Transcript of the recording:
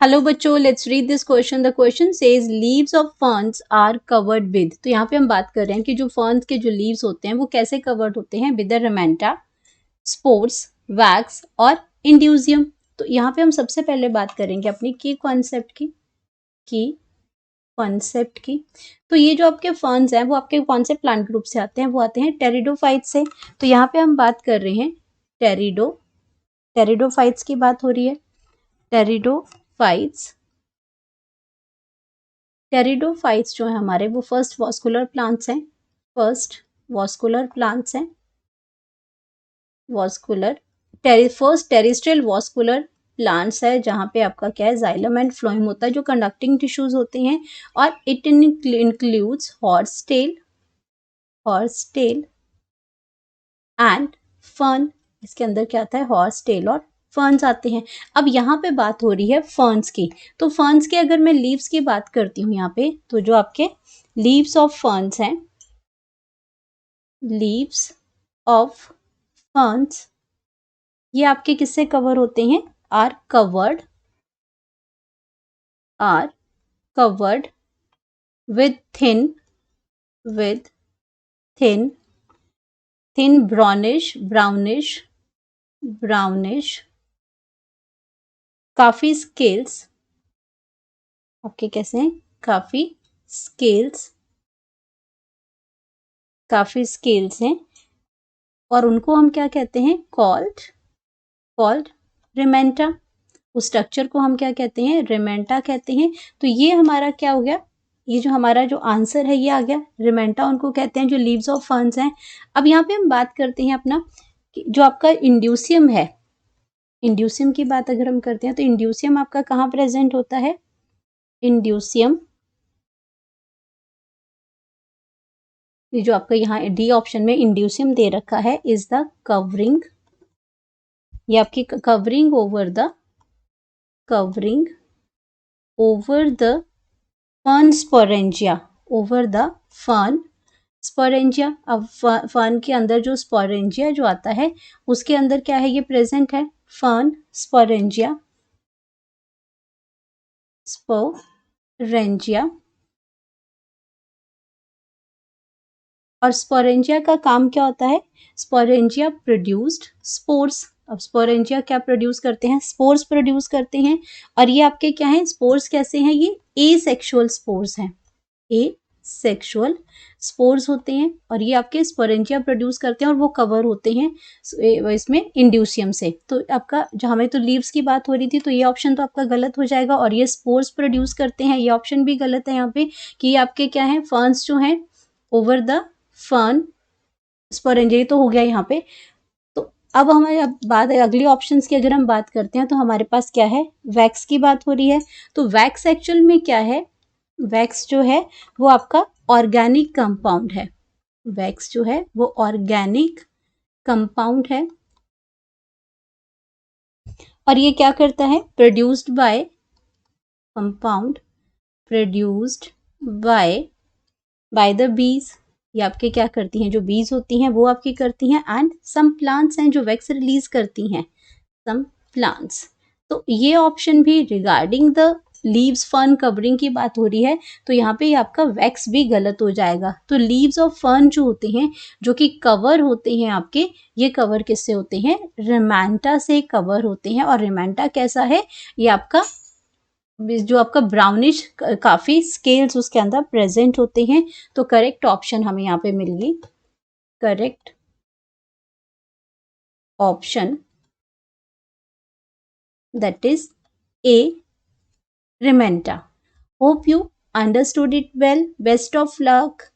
Hello बच्चों, let's read this question. The question says leaves of ferns are covered with. तो यहाँ पे हम बात कर रहे हैं कि जो फर्न्स के जो लीव्स होते हैं वो कैसे कवर्ड होते हैं, विद द रेमेंटा, स्पोर्स, वैक्स और इंड्यूसियम। तो यहाँ पे हम सबसे पहले बात करेंगे अपनी की कॉन्सेप्ट की। तो ये जो आपके फर्न्स हैं वो आपके कौन से प्लांट ग्रुप से आते हैं, वो आते हैं टेरिडोफाइट से। तो यहाँ पे हम बात कर रहे हैं टेरिडोफाइट्स की बात हो रही है। टेरिडोफाइट्स जो है हमारे, वो फर्स्ट वॉस्कुलर प्लांट्स हैं। फर्स्ट टेरिस्ट्रियल वॉस्कुलर प्लांट्स है, जहाँ पे आपका क्या है, जाइलम एंड फ्लोएम होता है, जो कंडक्टिंग टिश्यूज होते हैं। और it includes horse tail and fern. इसके अंदर क्या आता है, हॉर्स टेल और फर्न्स आते हैं। अब यहाँ पे बात हो रही है फर्न्स की। तो फर्न्स के अगर मैं लीव्स की बात करती हूँ यहाँ पे, तो जो आपके लीव्स ऑफ फर्न्स हैं, लीव्स ऑफ फर्न्स, ये आपके किससे कवर होते हैं, are covered with thin brownish काफी स्केल्स। आपके कैसे हैं, काफी स्केल्स हैं, और उनको हम क्या कहते हैं, कॉल्ड रिमेंटा। उस स्ट्रक्चर को हम क्या कहते हैं, रिमेंटा कहते हैं। तो ये हमारा क्या हो गया, ये जो हमारा जो आंसर है ये आ गया, रिमेंटा उनको कहते हैं जो लीव्स ऑफ फर्न्स हैं। अब यहाँ पे हम बात करते हैं अपना जो आपका इंड्यूसियम है। इंड्यूसियम की बात अगर हम करते हैं तो इंड्यूसियम आपका कहाँ प्रेजेंट होता है, इंड्यूसियम, ये जो आपका यहाँ डी ऑप्शन में इंड्यूसियम दे रखा है, इज द कवरिंग, ये आपकी covering over the fern sporangia. अब फर्न के अंदर जो स्पोरेंजिया जो आता है, उसके अंदर क्या है, ये प्रेजेंट है, फर्न स्पोरेंजिया। और स्पोरेंजिया का काम क्या होता है, स्पोरेंजिया प्रोड्यूस्ड स्पोर्स। अब स्पोरेंजिया क्या प्रोड्यूस करते हैं, स्पोर्स प्रोड्यूस करते हैं। और ये आपके क्या हैं, स्पोर्स कैसे हैं, ये एसेक्सुअल स्पोर्स हैं, एसेक्सुअल स्पोर्स होते हैं। और ये आपके स्पोरेंजिया प्रोड्यूस करते हैं और वो कवर होते हैं इसमें इंड्यूसियम से। तो आपका जो हमें तो लीव्स की बात हो रही थी, तो ये ऑप्शन तो आपका गलत हो जाएगा। और ये स्पोर्स प्रोड्यूस करते हैं, ये ऑप्शन भी गलत है यहाँ पे, कि ये आपके क्या है, फर्न्स जो हैं ओवर द फर्न स्पोरेंजिया, तो हो गया यहाँ पे। तो अब हमारे बात है अगली ऑप्शंस की, अगर हम बात करते हैं तो हमारे पास क्या है, वैक्स की बात हो रही है। तो वैक्स एक्चुअल में क्या है, वैक्स जो है वो आपका ऑर्गेनिक कंपाउंड है। वैक्स जो है वो ऑर्गेनिक कंपाउंड है, और ये क्या करता है, प्रोड्यूस्ड बाय द बीज। ये आपके क्या करती हैं, जो बीज होती हैं वो आपकी करती हैं। एंड सम प्लांट्स हैं जो वैक्स रिलीज करती हैं, सम प्लांट्स। तो ये ऑप्शन भी regarding the leaves fern covering की बात हो रही है, तो यहाँ पे आपका वैक्स भी गलत हो जाएगा। तो लीव्स ऑफ फर्न जो होते हैं, जो कि कवर होते हैं आपके, ये कवर किससे होते हैं, रिमेंटा से कवर होते हैं। और रिमेंटा कैसा है, ये आपका जो आपका ब्राउनिश काफी स्केल्स उसके अंदर प्रेजेंट होते हैं। तो करेक्ट ऑप्शन हमें यहाँ पे मिल गई, correct option that is A, Rementa. Hope you understood it well. Best of luck.